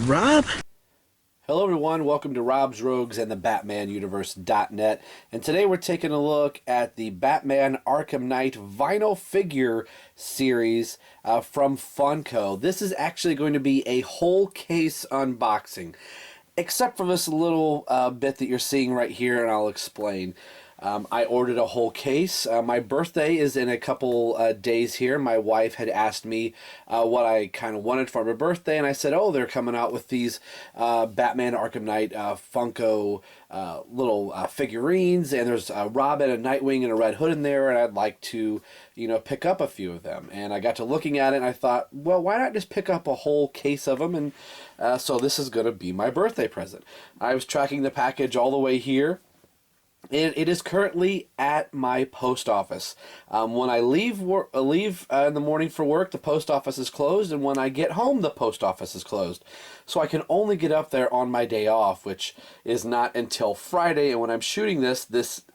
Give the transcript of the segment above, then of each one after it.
Rob? Hello everyone, welcome to Rob's Rogues and the BatmanUniverse.net, and today we're taking a look at the Batman Arkham Knight vinyl figure series from Funko. This is actually going to be a whole case unboxing, except for this little bit that you're seeing right here, and I'll explain. I ordered a whole case. My birthday is in a couple days here. My wife had asked me what I kind of wanted for my birthday, and I said, oh, they're coming out with these Batman Arkham Knight Funko little figurines, and there's a Robin, a Nightwing, and a Red Hood in there, and I'd like to, pick up a few of them. And I got to looking at it, and I thought, well, why not just pick up a whole case of them? And so this is going to be my birthday present. I was tracking the package all the way here. And it is currently at my post office. When I leave in the morning for work, the post office is closed, and when I get home, the post office is closed. So I can only get up there on my day off, which is not until Friday. And when I'm shooting this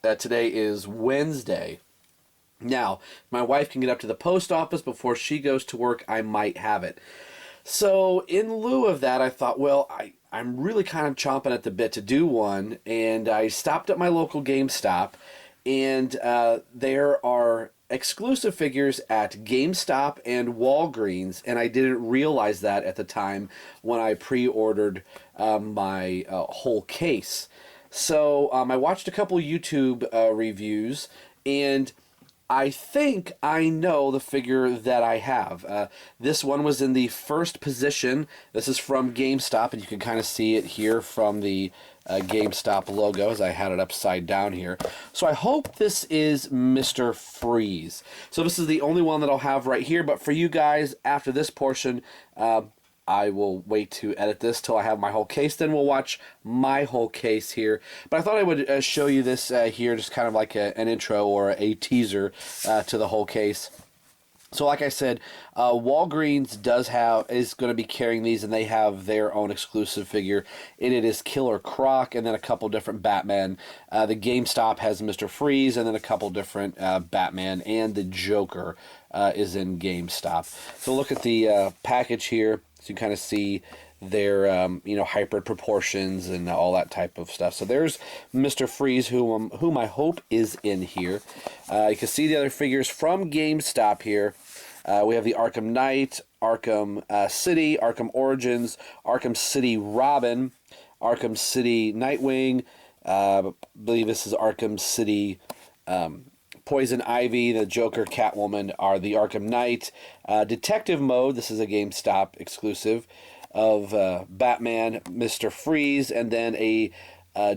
today is Wednesday. Now, my wife can get up to the post office before she goes to work. I might have it. So in lieu of that, I thought, well, I'm really kind of chomping at the bit to do one, and I stopped at my local GameStop, and there are exclusive figures at GameStop and Walgreens, and I didn't realize that at the time when I pre-ordered my whole case. So I watched a couple YouTube reviews, and I think I know the figure that I have. This one was in the first position. This is from GameStop, and you can kind of see it here from the GameStop logo as I had it upside down here. So I hope this is Mr. Freeze. So this is the only one that I'll have right here, but for you guys, after this portion, I will wait to edit this till I have my whole case. Then we'll watch my whole case here. But I thought I would show you this here, just kind of like an intro or a teaser to the whole case. So like I said, Walgreens is going to be carrying these, and they have their own exclusive figure. And it is Killer Croc, and then a couple different Batman. The GameStop has Mr. Freeze, and then a couple different Batman, and the Joker is in GameStop. So look at the package here. So you kind of see their, hybrid proportions and all that type of stuff. So there's Mr. Freeze, whom I hope is in here. You can see the other figures from GameStop here. We have the Arkham Knight, Arkham City, Arkham Origins, Arkham City Robin, Arkham City Nightwing. I believe this is Arkham City Poison Ivy, the Joker, Catwoman are the Arkham Knight. Detective Mode, this is a GameStop exclusive of Batman, Mr. Freeze, and then a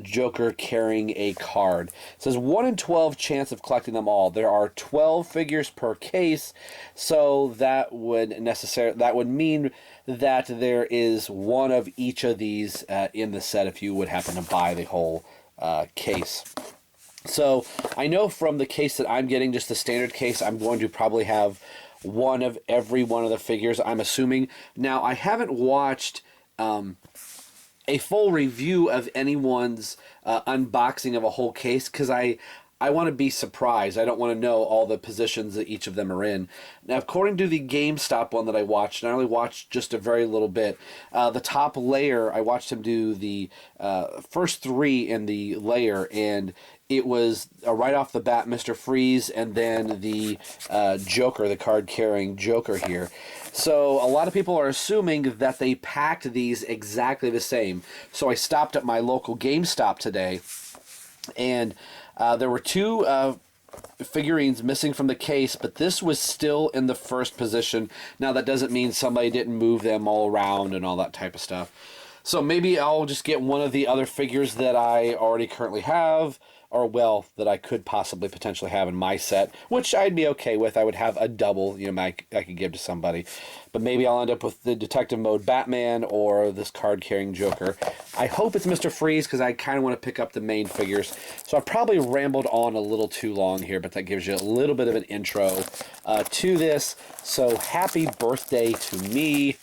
Joker carrying a card. It says 1 in 12 chance of collecting them all. There are 12 figures per case, so that would mean that there is one of each of these in the set if you would happen to buy the whole case. So I know from the case that I'm getting, just the standard case, I'm going to probably have one of every one of the figures, I'm assuming. Now, I haven't watched a full review of anyone's unboxing of a whole case because I want to be surprised. I don't want to know all the positions that each of them are in. Now, according to the GameStop one that I watched, and I only watched just a very little bit, the top layer, I watched him do the first 3 in the layer, and it was right off the bat Mr. Freeze and then the Joker, the card-carrying Joker here. So a lot of people are assuming that they packed these exactly the same. So I stopped at my local GameStop today, and there were 2 figurines missing from the case, but this was still in the first position. Now, that doesn't mean somebody didn't move them all around and all that type of stuff. So maybe I'll just get one of the other figures that I already currently have, or, well, that I could possibly potentially have in my set, which I'd be okay with. I would have a double, I could give to somebody. But maybe I'll end up with the Detective Mode Batman or this card-carrying Joker. I hope it's Mr. Freeze, because I kind of want to pick up the main figures. So I probably rambled on a little too long here, but that gives you a little bit of an intro to this. So happy birthday to me.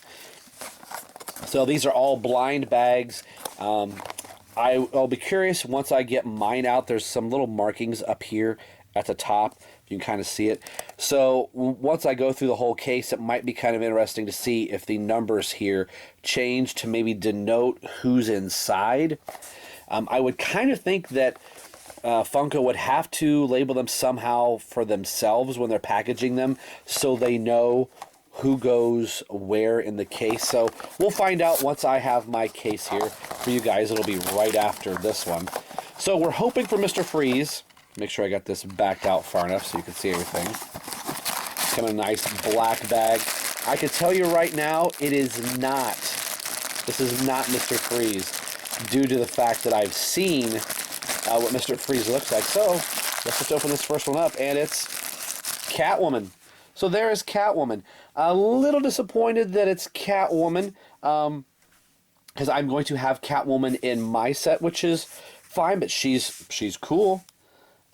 So these are all blind bags. I'll be curious once I get mine out. There's some little markings up here at the top. You can kind of see it. So once I go through the whole case, it might be kind of interesting to see if the numbers here change to maybe denote who's inside. I would kind of think that Funko would have to label them somehow for themselves when they're packaging them so they know who goes where in the case. So we'll find out once I have my case here for you guys. It'll be right after this one. So we're hoping for Mr. Freeze. Make sure I got this backed out far enough so you can see everything. Come in a nice black bag. I can tell you right now, it is not. This is not Mr. Freeze due to the fact that I've seen what Mr. Freeze looks like. So let's just open this first one up, and it's Catwoman. So there is Catwoman. A little disappointed that it's Catwoman, because I'm going to have Catwoman in my set, which is fine, but she's cool.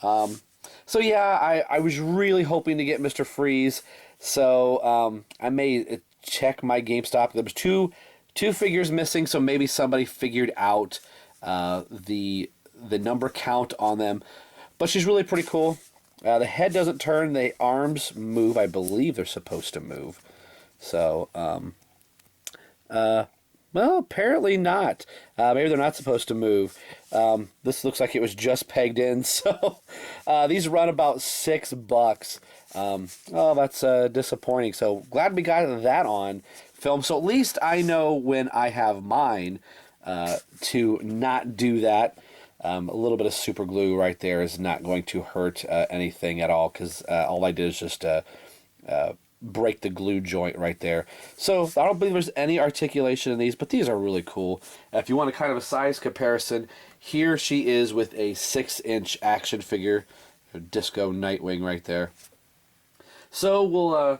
So yeah, I was really hoping to get Mr. Freeze, so I may check my GameStop. There was two figures missing, so maybe somebody figured out the number count on them. But she's really pretty cool. The head doesn't turn. The arms move. I believe they're supposed to move. So, well, apparently not. Maybe they're not supposed to move. This looks like it was just pegged in. So, these run about $6. Oh, that's disappointing. So, glad we got that on film. So, at least I know when I have mine to not do that. A little bit of super glue right there is not going to hurt anything at all, because all I did is just break the glue joint right there. So I don't believe there's any articulation in these, but these are really cool. If you want a kind of a size comparison, here she is with a 6-inch action figure, Disco Nightwing right there. So we'll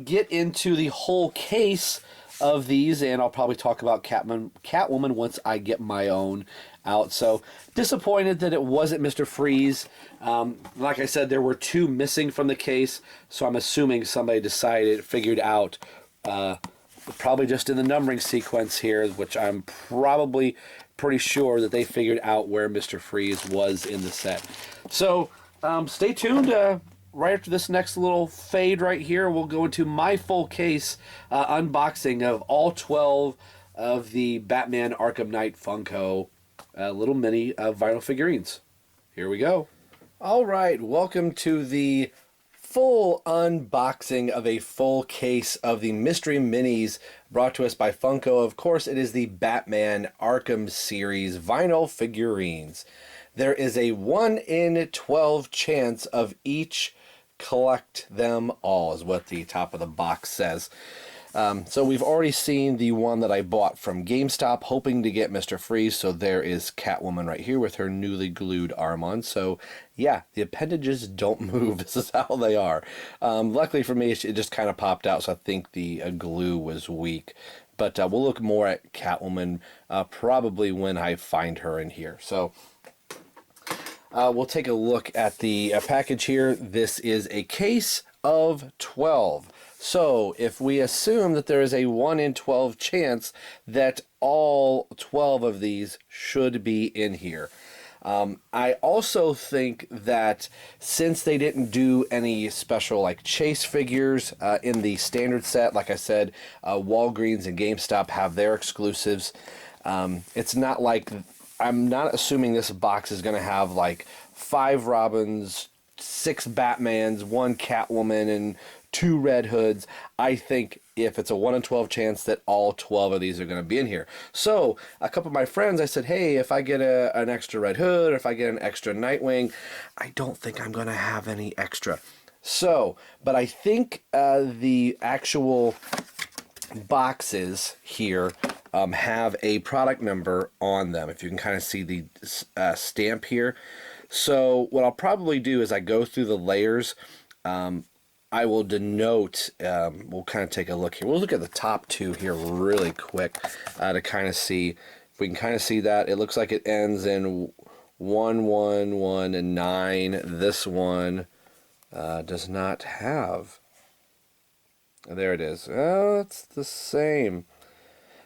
get into the whole case of these, and I'll probably talk about Catwoman once I get my own out. So disappointed that it wasn't Mr. Freeze. Like I said, there were two missing from the case, so I'm assuming somebody figured out, probably just in the numbering sequence here, which I'm probably pretty sure that they figured out where Mr. Freeze was in the set. So stay tuned. Right after this next little fade right here, we'll go into my full case unboxing of all 12 of the Batman Arkham Knight Funko little mini vinyl figurines. Here we go. All right, welcome to the full unboxing of a full case of the Mystery Minis brought to us by Funko. Of course, it is the Batman Arkham series vinyl figurines. There is a 1 in 12 chance of each collect them all, is what the top of the box says. So we've already seen the one that I bought from GameStop, hoping to get Mr. Freeze. So there is Catwoman right here with her newly glued arm on. So yeah, the appendages don't move. This is how they are. Luckily for me, it just kind of popped out, so I think the glue was weak. But we'll look more at Catwoman probably when I find her in here. So we'll take a look at the package here. This is a case of 12. So if we assume that there is a 1 in 12 chance that all 12 of these should be in here. I also think that since they didn't do any special like chase figures in the standard set, like I said, Walgreens and GameStop have their exclusives. It's not like, I'm not assuming this box is going to have like 5 Robins, 6 Batmans, 1 Catwoman, and 2 Red Hoods. I think if it's a 1 in 12 chance that all 12 of these are going to be in here. So a couple of my friends, I said, hey, if I get an extra Red Hood, or if I get an extra Nightwing, I don't think I'm going to have any extra. So, but I think the actual boxes here have a product number on them. If you can kind of see the stamp here. So what I'll probably do is I go through the layers. I will denote, we'll kind of take a look here. We'll look at the top 2 here really quick to kind of see. If we can kind of see that, it looks like it ends in 1, 1, 1, and 9. This one does not have. There it is. Oh, it's the same.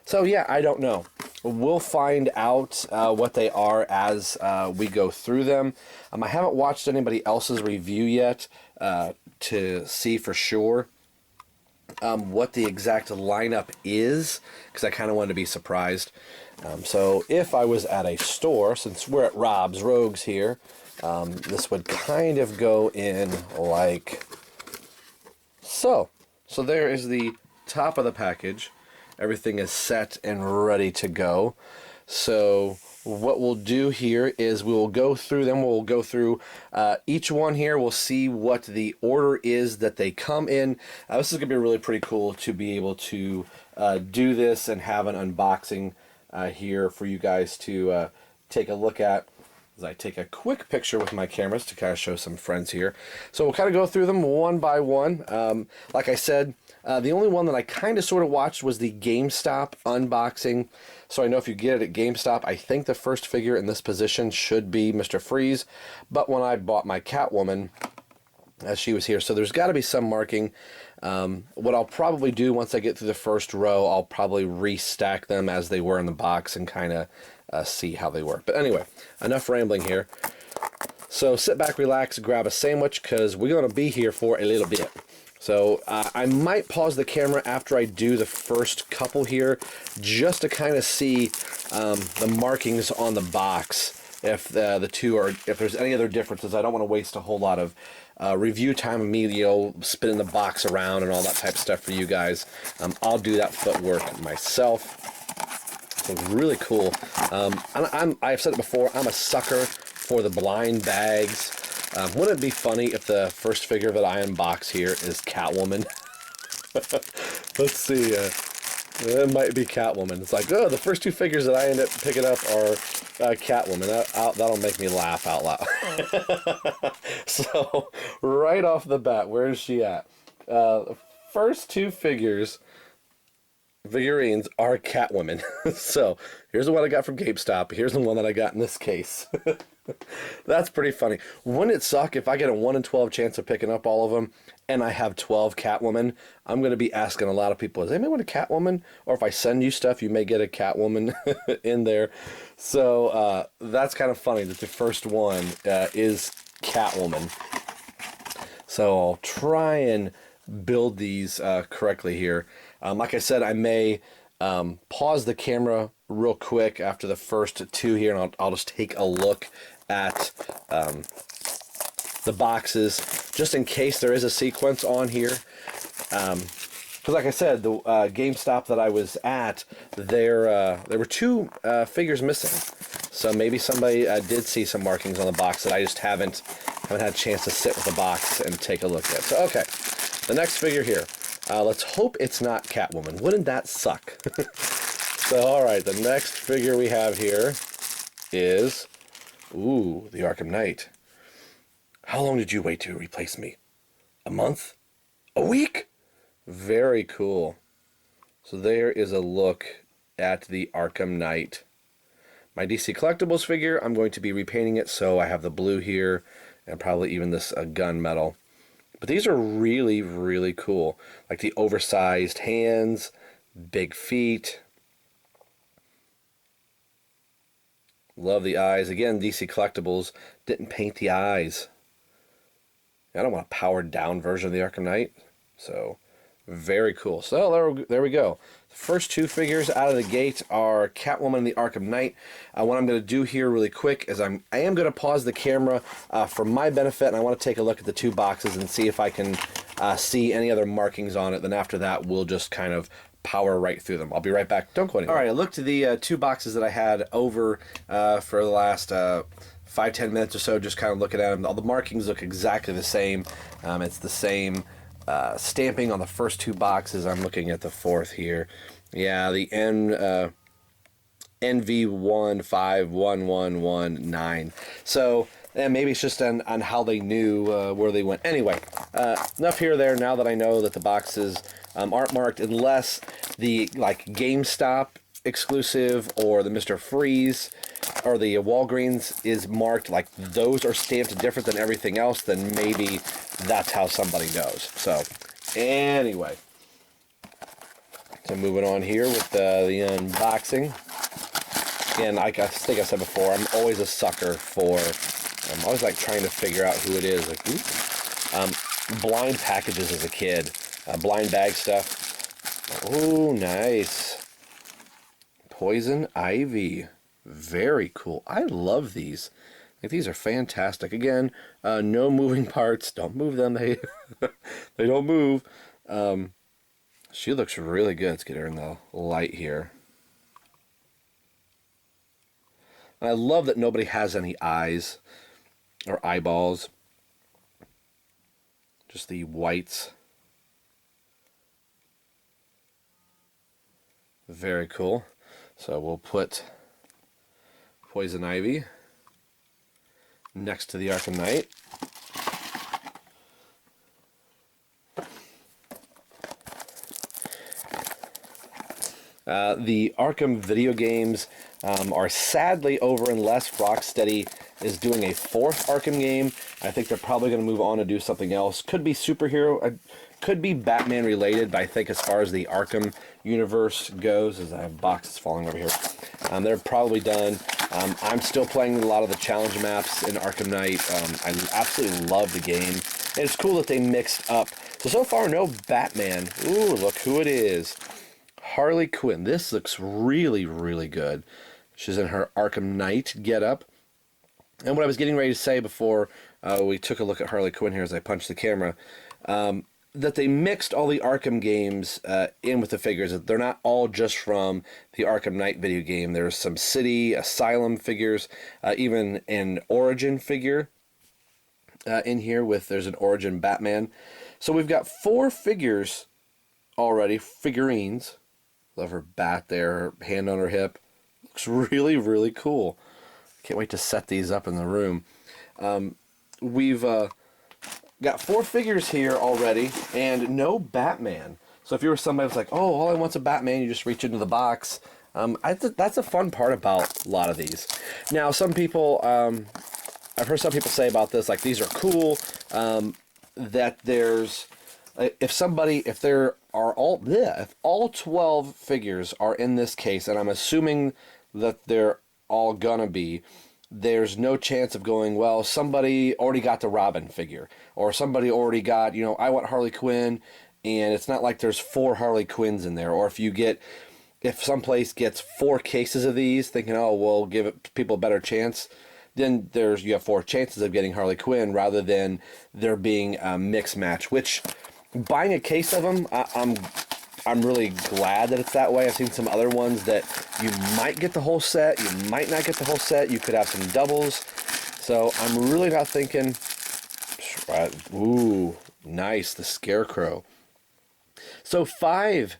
So yeah, I don't know. We'll find out what they are as we go through them. I haven't watched anybody else's review yet to see for sure what the exact lineup is, because I kind of wanted to be surprised. So if I was at a store, since we're at Rob's Rogues here, this would kind of go in like so. So there is the top of the package. Everything is set and ready to go. So what we'll do here is we will go through them. We'll go through each one here. We'll see what the order is that they come in. This is going to be really pretty cool to be able to do this and have an unboxing here for you guys to take a look at. As I take a quick picture with my cameras to kind of show some friends here. So we'll kind of go through them one by one. Like I said, the only one that I kind of sort of watched was the GameStop unboxing. So I know if you get it at GameStop, I think the first figure in this position should be Mr. Freeze. But when I bought my Catwoman, she was here. So there's got to be some marking. What I'll probably do once I get through the first row, I'll probably restack them as they were in the box and kind of see how they work. But anyway, enough rambling here. So sit back, relax, grab a sandwich, because we're going to be here for a little bit. So I might pause the camera after I do the first couple here, just to kind of see the markings on the box, if the two are, if there's any other differences. I don't want to waste a whole lot of review time of me, spinning the box around and all that type of stuff for you guys. I'll do that footwork myself. So really cool. I've said it before, I'm a sucker for the blind bags. Wouldn't it be funny if the first figure that I unbox here is Catwoman? Let's see. It might be Catwoman. It's like, oh, the first two figures that I end up picking up are Catwoman. That'll make me laugh out loud. So, right off the bat, where is she at? First two figurines are Catwoman. So, here's the one I got from GameStop. Here's the one that I got in this case. That's pretty funny. Wouldn't it suck if I get a 1 in 12 chance of picking up all of them and I have 12 Catwoman? I'm going to be asking a lot of people, does anybody want a Catwoman? Or if I send you stuff, you may get a Catwoman in there. So that's kind of funny that the first one is Catwoman. So I'll try and build these correctly here. Like I said, I may pause the camera real quick after the first two here, and I'll just take a look at the boxes, just in case there is a sequence on here. Because like I said, the GameStop that I was at, there were two figures missing. So maybe somebody did see some markings on the box that I just haven't had a chance to sit with the box and take a look at. So, okay, the next figure here. Let's hope it's not Catwoman. Wouldn't that suck? So, alright, the next figure we have here is, ooh, the Arkham Knight. How long did you wait to replace me? A month? A week? Very cool. So there is a look at the Arkham Knight. My DC Collectibles figure, I'm going to be repainting it, so I have the blue here, and probably even this gunmetal. But these are really, really cool. Like the oversized hands, big feet. Love the eyes. Again, DC Collectibles didn't paint the eyes. I don't want a powered down version of the Arkham Knight. So, very cool. So, there we go. The first two figures out of the gate are Catwoman and the Arkham Knight. What I'm going to do here really quick is I am going to pause the camera for my benefit, and I want to take a look at the two boxes and see if I can see any other markings on it. Then after that, we'll just kind of power right through them. I'll be right back. Don't go anywhere. All right, I looked at the two boxes that I had over for the last 5-10 minutes or so, just kind of looking at them. All the markings look exactly the same. It's the same stamping on the first two boxes. I'm looking at the fourth here. Yeah, the NV151119. So, and maybe it's just on how they knew where they went. Anyway, enough here or there. Now that I know that the boxes aren't marked, unless the GameStop exclusive or the Mr. Freeze or the Walgreens is marked, like those are stamped different than everything else, then maybe that's how somebody knows. So, anyway. So moving on here with the unboxing. Again, like I think I said before, I'm always a sucker for, I'm always like trying to figure out who it is. Like, blind packages as a kid. Blind bag stuff. Oh, nice. Poison Ivy. Very cool. I love these. Like, these are fantastic. Again, no moving parts. Don't move them. They, they don't move. She looks really good. Let's get her in the light here. And I love that nobody has any eyes or eyeballs. Just the whites. Very cool. So we'll put Poison Ivy next to the Arkham Knight. The Arkham video games are sadly over unless Rocksteady is doing a 4th Arkham game. I think they're probably going to move on and do something else. Could be superhero, could be Batman related, but I think as far as the Arkham universe goes, as I have boxes falling over here, they're probably done. I'm still playing a lot of the challenge maps in Arkham Knight. I absolutely love the game. And it's cool that they mixed up. So far, no Batman. Ooh, look who it is. Harley Quinn. This looks really, really good. She's in her Arkham Knight getup. And what I was getting ready to say before we took a look at Harley Quinn here as I punched the camera, that they mixed all the Arkham games in with the figures. They're not all just from the Arkham Knight video game. There's some City, Asylum figures, even an Origin figure in here with, there's an Origin Batman. So we've got 4 figures already, figurines. Love her bat there, her hand on her hip. Looks really, really cool. Can't wait to set these up in the room. We've got 4 figures here already, and no Batman. So if you were somebody who's like, oh, all I want's a Batman, you just reach into the box. That's a fun part about a lot of these. Now, some people, I've heard some people say about this, like, these are cool, that there's, if there are if all 12 figures are in this case, and I'm assuming that they're all gonna be, there's no chance of going, well, somebody already got the Robin figure, or somebody already got, you know, I want Harley Quinn, and it's not like there's 4 Harley Quinns in there, or if someplace gets 4 cases of these, thinking, oh, we'll give people a better chance, then you have 4 chances of getting Harley Quinn, rather than there being a mix match, which, buying a case of them, I'm really glad that it's that way. I've seen some other ones that you might get the whole set, you might not get the whole set, you could have some doubles. So I'm really not thinking, ooh, nice, the Scarecrow. So 5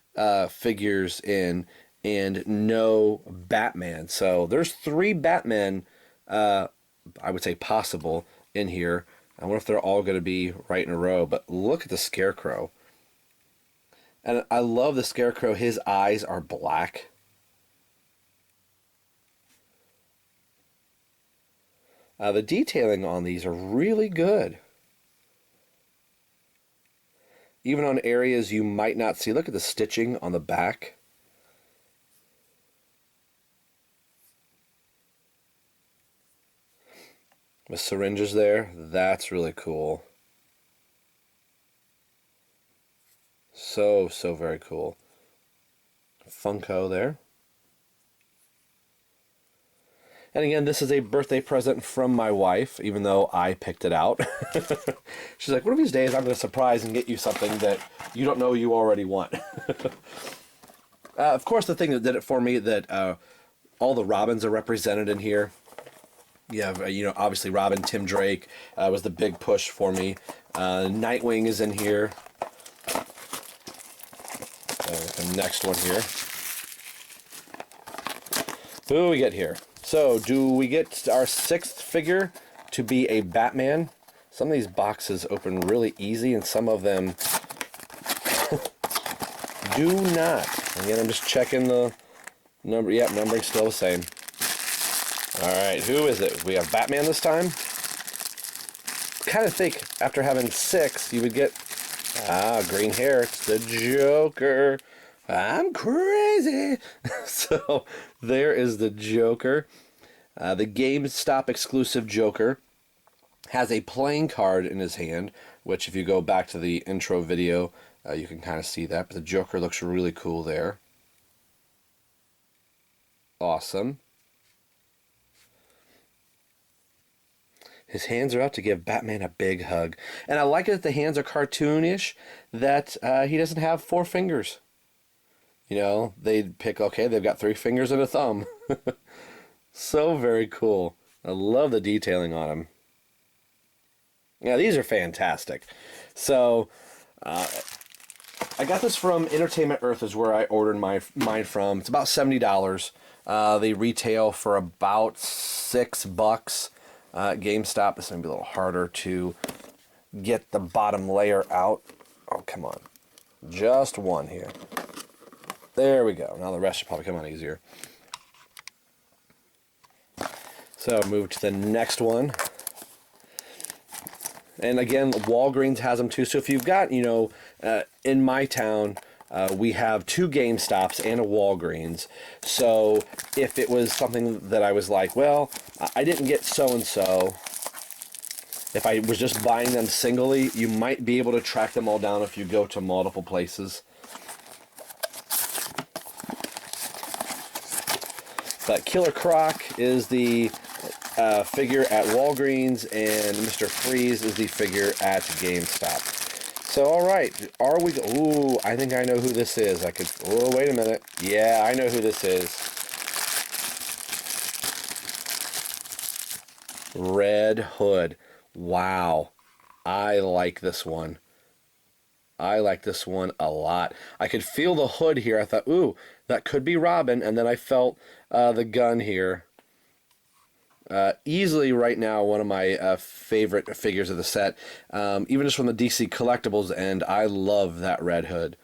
figures in and no Batman. So there's 3 Batmen, I would say possible in here. I wonder if they're all going to be right in a row, but look at the Scarecrow. And I love the Scarecrow. His eyes are black. The detailing on these are really good. Even on areas you might not see. Look at the stitching on the back. With syringes there. That's really cool. So very cool. Funko there. And again, this is a birthday present from my wife, even though I picked it out. She's like, one of these days I'm going to surprise and get you something that you don't know you already want. Of course, the thing that did it for me, that all the Robins are represented in here. You have, you know, obviously Robin, Tim Drake was the big push for me. Nightwing is in here. The next one here. Who do we get here? So, do we get our 6th figure to be a Batman? Some of these boxes open really easy, and some of them do not. Again, I'm just checking the number. Yep, numbering's still the same. Alright, who is it? We have Batman this time? Kind of think, after having 6, you would get... green hair. It's the Joker. I'm crazy. So there is the Joker. The GameStop exclusive Joker has a playing card in his hand, which if you go back to the intro video, you can kind of see that. But the Joker looks really cool there. Awesome. His hands are out to give Batman a big hug. And I like it that the hands are cartoonish, that he doesn't have 4 fingers. You know, they'd pick, okay, they've got 3 fingers and a thumb. So very cool. I love the detailing on him. Yeah, these are fantastic. So, I got this from Entertainment Earth is where I ordered mine from. It's about $70. They retail for about $6 at GameStop. This is going to be a little harder to get the bottom layer out. Oh, come on. Just one here. There we go. Now the rest should probably come out easier. So move to the next one. And again, Walgreens has them too. So if you've got, you know, in my town, we have 2 GameStops and a Walgreens. So if it was something that I was like, well, I didn't get so-and-so, if I was just buying them singly, you might be able to track them all down if you go to multiple places. But Killer Croc is the figure at Walgreens, and Mr. Freeze is the figure at GameStop. So, all right, are we? Ooh, I think I know who this is. I could. Oh, wait a minute. Yeah, I know who this is. Red Hood. Wow, I like this one. I like this one a lot. I could feel the hood here. I thought, ooh, that could be Robin, and then I felt the gun here. Easily right now one of my favorite figures of the set, even just from the DC Collectibles end. I love that Red Hood.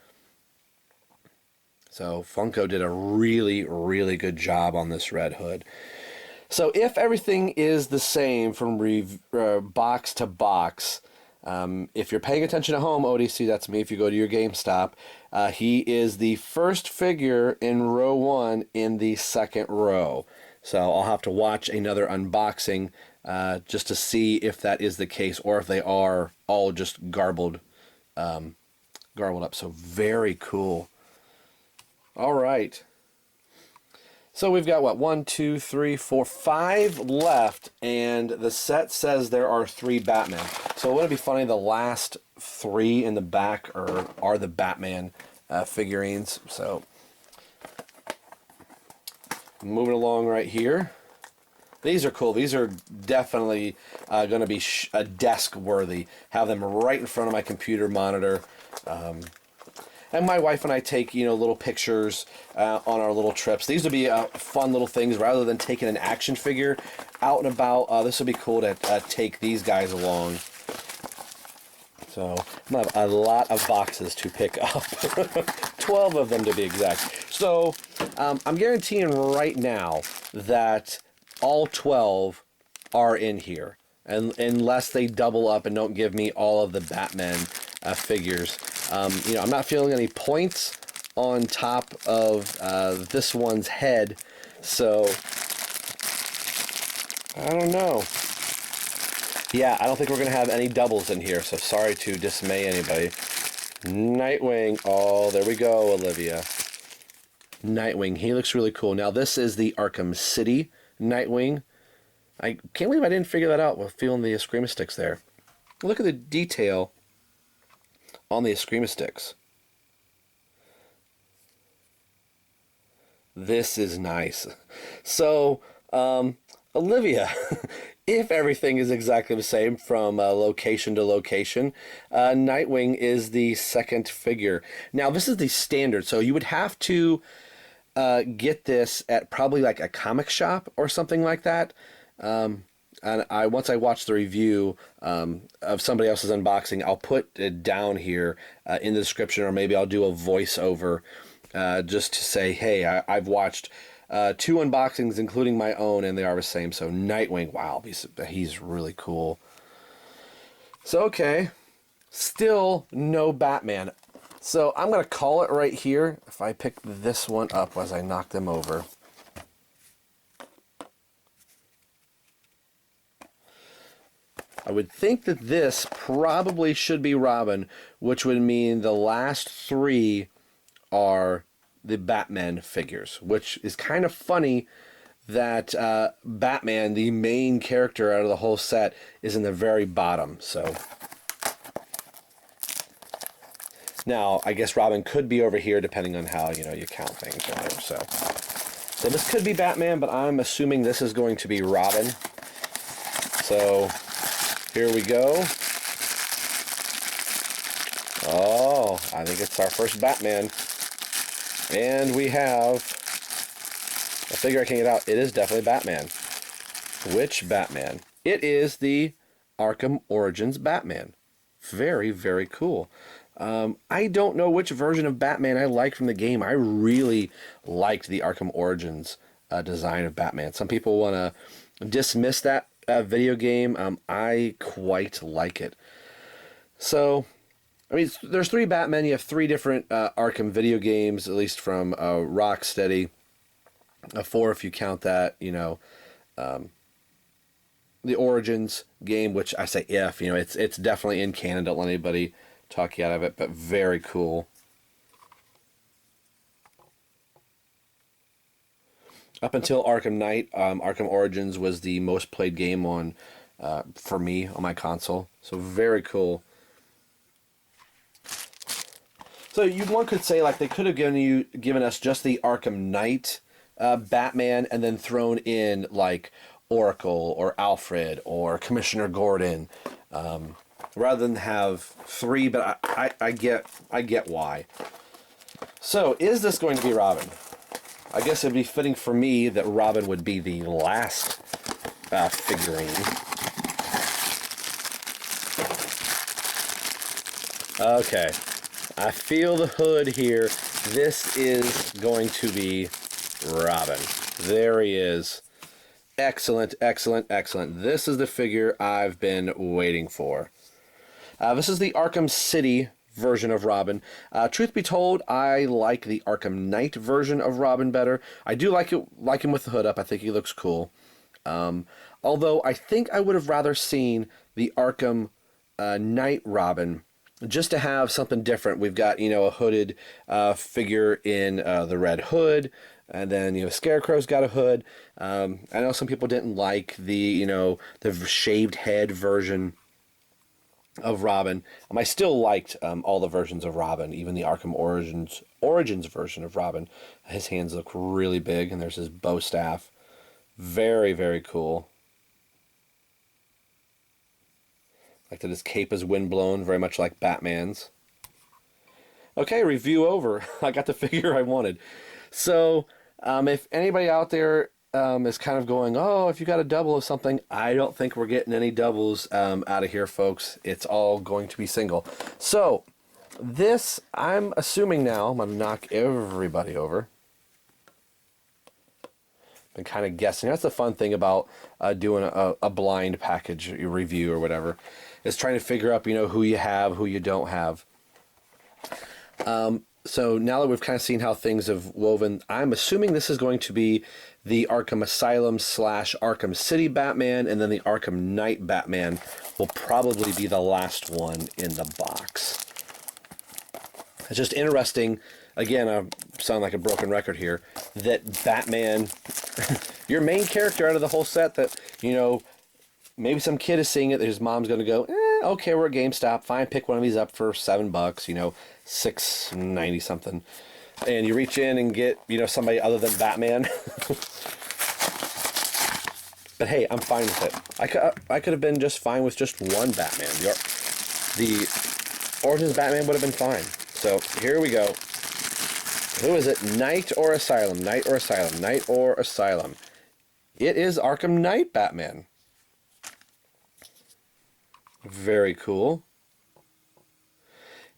So Funko did a really, really good job on this Red Hood. So if everything is the same from box to box, if you're paying attention at home, ODC, that's me, if you go to your GameStop, he is the first figure in row 1 in the second row. So I'll have to watch another unboxing just to see if that is the case, or if they are all just garbled up. So very cool. All right. So we've got, what, 1, 2, 3, 4, 5 left, and the set says there are 3 Batman. So wouldn't it be funny, the last 3 in the back are the Batman figurines. So moving along right here. These are cool. These are definitely going to be desk worthy. Have them right in front of my computer monitor. And my wife and I take, you know, little pictures on our little trips. These would be fun little things rather than taking an action figure out and about. This would be cool to take these guys along. So I'm going to have a lot of boxes to pick up. 12 of them to be exact. So I'm guaranteeing right now that all 12 are in here. And unless they double up and don't give me all of the Batman figures. You know, I'm not feeling any points on top of this one's head, so I don't know. Yeah, I don't think we're going to have any doubles in here, so sorry to dismay anybody. Nightwing. Oh, there we go, Olivia. Nightwing. He looks really cool. Now, this is the Arkham City Nightwing. I can't believe I didn't figure that out with feeling the Eskrima sticks there. Look at the detail on the Eskrima sticks. This is nice. So, Olivia, if everything is exactly the same from location to location, Nightwing is the second figure. Now, this is the standard, so you would have to get this at probably like a comic shop or something like that. And once I watch the review of somebody else's unboxing, I'll put it down here in the description, or maybe I'll do a voiceover just to say, hey, I've watched 2 unboxings, including my own, and they are the same. So Nightwing, wow, he's really cool. So, okay, still no Batman. So I'm going to call it right here if I pick this one up as I knock them over. I would think that this probably should be Robin, which would mean the last three are the Batman figures, which is kind of funny that Batman, the main character out of the whole set, is in the very bottom. So now I guess Robin could be over here depending on how you count things or whatever. So this could be Batman, but I'm assuming this is going to be Robin. So here we go. Oh, I think it's our first Batman. And we have a figure I can't get out. It is definitely Batman. Which Batman? It is the Arkham Origins Batman. Very, very cool. I don't know which version of Batman I like from the game. I really liked the Arkham Origins design of Batman. Some people want to dismiss that video game. I quite like it. So, I mean, there's three Batmen. You have three different Arkham video games, at least from Rocksteady. Four if you count that, the Origins game, which I say if, it's definitely in canon. Don't let anybody talk you out of it, but very cool. Up until Arkham Knight, Arkham Origins was the most played game on for me on my console. So very cool. So one could say like they could have given us just the Arkham Knight Batman and then thrown in like Oracle or Alfred or Commissioner Gordon, rather than have three. But I get why. So is this going to be Robin? I guess it'd be fitting for me that Robin would be the last figurine. Okay, I feel the hood here. This is going to be Robin. There he is. Excellent, excellent, excellent. This is the figure I've been waiting for. This is the Arkham City version of Robin. Truth be told, I like the Arkham Knight version of Robin better. I do like him with the hood up. I think he looks cool. Although I think I would have rather seen the Arkham Knight Robin just to have something different. We've got a hooded figure in the red hood, and then Scarecrow's got a hood. I know some people didn't like the the shaved head version of Robin. I still liked all the versions of Robin, even the Arkham Origins version of Robin. His hands look really big, and there's his bow staff. Very, very cool. Like that his cape is windblown, very much like Batman's. Okay, review over. I got the figure I wanted. So, if anybody out there is kind of going, oh, if you got a double of something, I don't think we're getting any doubles out of here, folks. It's all going to be single. So, this, I'm assuming now, I'm going to knock everybody over. Been kind of guessing. That's the fun thing about doing a blind package review or whatever, is trying to figure out, who you have, who you don't have. So now that we've kind of seen how things have woven, I'm assuming this is going to be the Arkham Asylum / Arkham City Batman, and then the Arkham Knight Batman will probably be the last one in the box. It's just interesting, again, I sound like a broken record here, that Batman, your main character out of the whole set that, maybe some kid is seeing it, that his mom's going to go, okay, we're at GameStop, fine, pick one of these up for $7, $6.90 something. And you reach in and get, somebody other than Batman. But hey, I'm fine with it. I could have been just fine with just one Batman. The Origins Batman would have been fine. So here we go. Who is it? Knight or Asylum? Knight or Asylum? Knight or Asylum? It is Arkham Knight Batman. Very cool.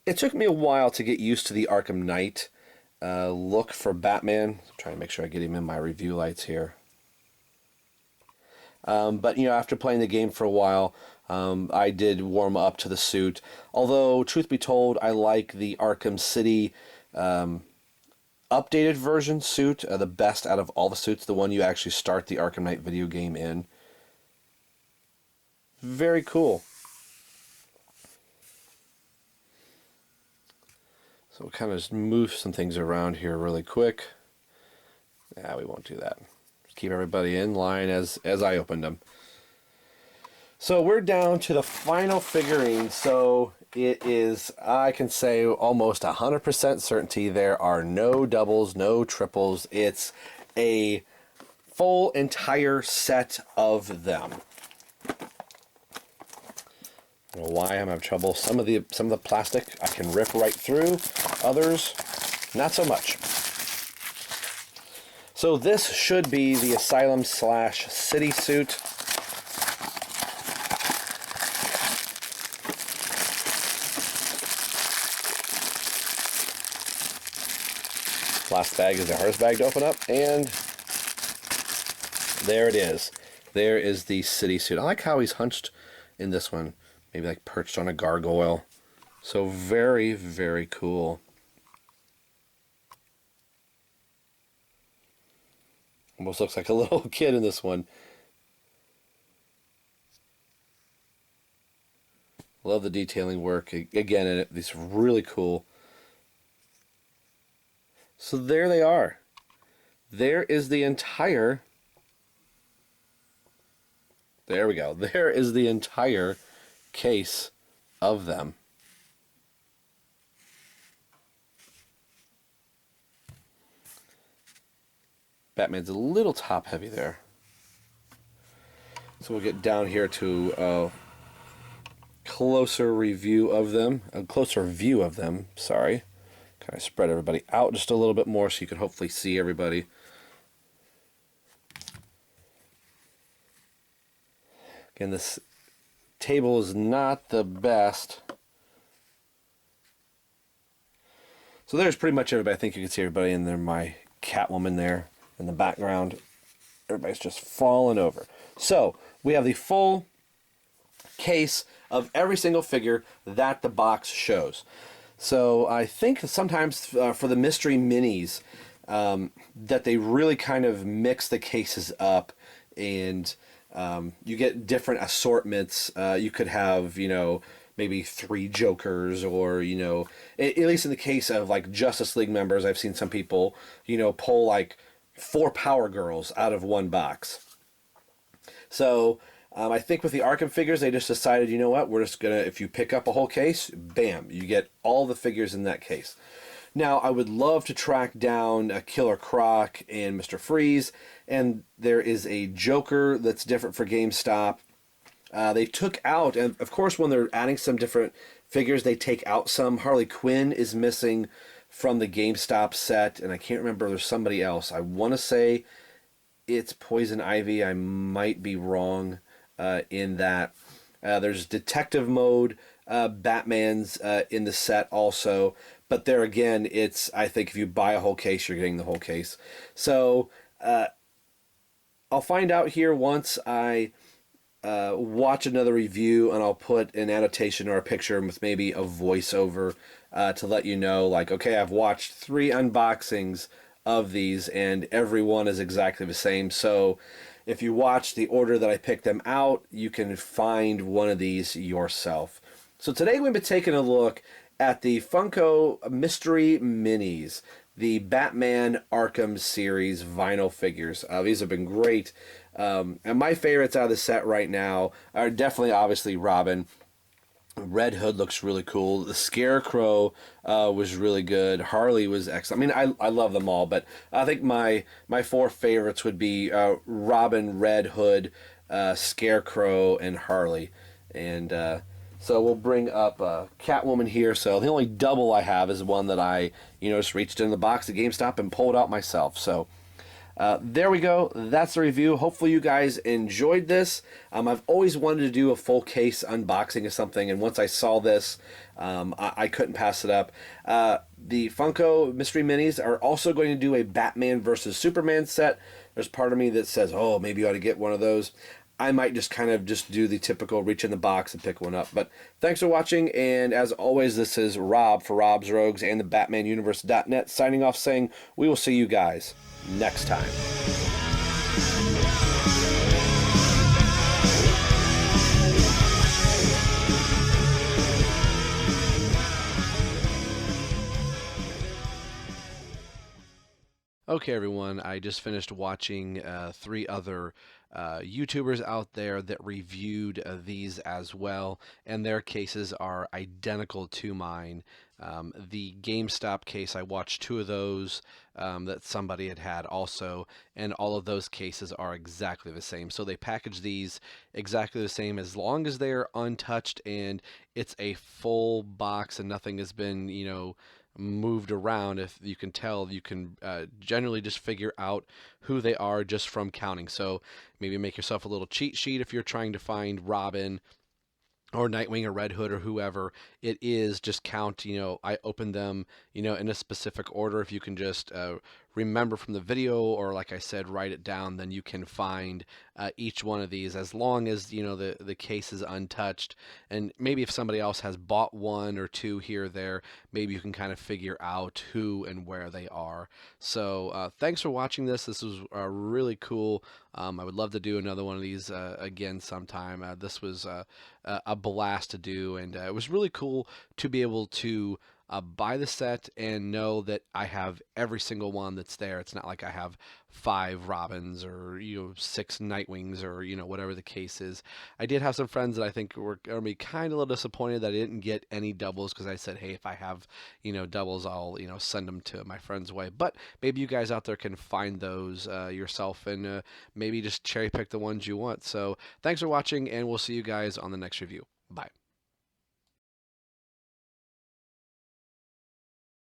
It took me a while to get used to the Arkham Knight look for Batman. I'm trying to make sure I get him in my review lights here. But, you know, after playing the game for a while, I did warm up to the suit. Although, truth be told, I like the Arkham City updated version suit the best out of all the suits, the one you actually start the Arkham Knight video game in. Very cool. So we'll kind of just move some things around here really quick. Yeah, we won't do that. Just keep everybody in line as I opened them. So we're down to the final figurine. So it is, I can say almost 100% certainty there are no doubles, no triples. It's a full entire set of them. I don't know why I'm having trouble. Some of the plastic I can rip right through. Others, not so much. So this should be the Asylum / City suit. Last bag is the hardest bag to open up, and there it is. There is the City suit. I like how he's hunched in this one. Maybe like perched on a gargoyle. So very, very cool. Almost looks like a little kid in this one. Love the detailing work. Again, and it's really cool. So there they are. There is the entire... There we go. There is the entire case of them. Batman's a little top heavy there. So we'll get down here to a closer review of them, sorry. Kind of spread everybody out just a little bit more so you can hopefully see everybody. Again, this table is not the best. So there's pretty much everybody. I think you can see everybody in there. My Catwoman there in the background. Everybody's just falling over. So we have the full case of every single figure that the box shows. So I think sometimes for the mystery minis that they really kind of mix the cases up, and you get different assortments. You could have, you know, maybe 3 Jokers, or, you know, at least in the case of like Justice League members, I've seen some people, you know, pull like 4 Power Girls out of one box. So I think with the Arkham figures, they just decided, you know what, we're just gonna, if you pick up a whole case, bam, you get all the figures in that case. Now, I would love to track down a Killer Croc and Mr. Freeze, and there is a Joker that's different for GameStop. They took out, and of course when they're adding some different figures, they take out some. Harley Quinn is missing from the GameStop set, and I can't remember, there's somebody else. I want to say it's Poison Ivy. I might be wrong in that. There's Detective Mode, Batman's in the set also. But there again, it's, I think if you buy a whole case, you're getting the whole case. So I'll find out here once I watch another review, and I'll put an annotation or a picture with maybe a voiceover to let you know, like, okay, I've watched 3 unboxings of these, and every one is exactly the same. So if you watch the order that I picked them out, you can find one of these yourself. So today we've been taking a look at the Funko Mystery Minis, the Batman Arkham series vinyl figures. These have been great. And my favorites out of the set right now are definitely, obviously, Robin. Red Hood looks really cool. The Scarecrow was really good. Harley was excellent. I mean, I love them all, but I think my 4 favorites would be Robin, Red Hood, Scarecrow, and Harley. And so we'll bring up Catwoman here. So the only double I have is one that I, you know, just reached in the box at GameStop and pulled out myself. So there we go. That's the review. Hopefully you guys enjoyed this. I've always wanted to do a full case unboxing of something, and once I saw this, I couldn't pass it up. The Funko Mystery Minis are also going to do a Batman versus Superman set. There's part of me that says, oh, maybe you ought to get one of those. I might just kind of just do the typical reach in the box and pick one up. But thanks for watching, and as always, this is Rob for Rob's Rogues and the BatmanUniverse.net signing off saying we will see you guys next time. Okay, everyone, I just finished watching 3 other YouTubers out there that reviewed these as well, and their cases are identical to mine. The GameStop case, I watched 2 of those that somebody had also, and all of those cases are exactly the same. So they package these exactly the same as long as they're untouched and it's a full box and nothing has been, moved around. If you can tell, you can generally just figure out who they are just from counting. So maybe make yourself a little cheat sheet if you're trying to find Robin or Nightwing or Red Hood or whoever it is. Just count, I opened them, in a specific order. If you can just remember from the video, or like I said, write it down, then you can find each one of these as long as, the case is untouched. And maybe if somebody else has bought 1 or 2 here or there, maybe you can kind of figure out who and where they are. So thanks for watching this. This was really cool. I would love to do another one of these again sometime. This was a blast to do, and it was really cool to be able to buy the set and know that I have every single one that's there. It's not like I have 5 Robins or 6 Nightwings or whatever the case is. I did have some friends that I think were going to be kind of a little disappointed that I didn't get any doubles, because I said, hey, if I have doubles, I'll send them to my friend's way. But maybe you guys out there can find those yourself and maybe just cherry pick the ones you want. So thanks for watching, and we'll see you guys on the next review. Bye.